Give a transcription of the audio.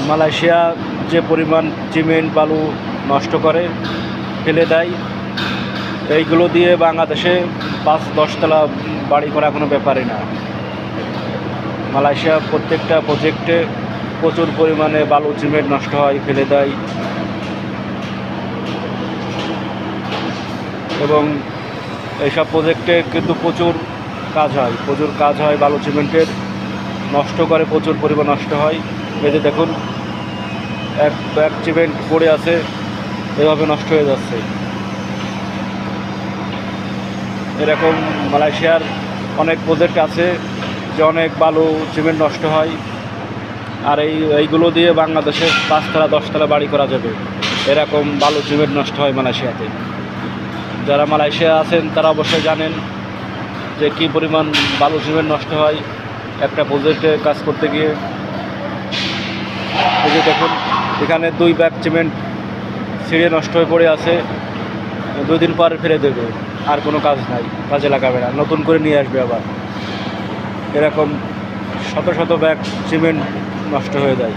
Malaysia যে পরিমাণ cement বালু নষ্ট করে ফেলে দেয়, এইগুলো দিয়ে বাংলাদেশে 5-10 তলা বাড়ি করা কোনো ব্যাপারই না। মালয়েশিয়া প্রত্যেকটা প্রজেক্টে প্রচুর পরিমাণে বালু সিমেন্ট নষ্ট হয়, ফেলে দেয়, এবং এইসব প্রজেক্টে কিন্তু প্রচুর কাজ হয় বালু সিমেন্টের, নষ্ট করে, প্রচুর পরিমাণ নষ্ট হয়। এই যে দেখুন, এক ব্যাগ সিমেন্ট পড়ে আছে, এভাবে নষ্ট হয়ে যাচ্ছে। এরকম মালয়েশিয়ার অনেক প্রজেক্ট আছে যে অনেক বালু সিমেন্ট নষ্ট হয়, আর এইগুলো দিয়ে বাংলাদেশে 5 তলা 10 তলা বাড়ি করা যাবে, এরকম বালু সিমেন্ট নষ্ট হয় মালয়েশিয়াতে। যারা মালয়েশিয়া আছেন তারা অবশ্যই জানেন যে কী পরিমাণ বালু সিমেন্ট নষ্ট হয় একটা প্রজেক্টে কাজ করতে গিয়ে। এই যে দেখুন, এখানে 2 ব্যাগ সিমেন্ট ছিঁড়ে নষ্ট হয়ে পড়ে আছে, 2 দিন পর ফেলে দেবে, আর কোনো কাজ নাই, কাজে লাগাবে না, নতুন করে নিয়ে আসবে আবার। এরকম শত শত ব্যাগ সিমেন্ট নষ্ট হয়ে যায়।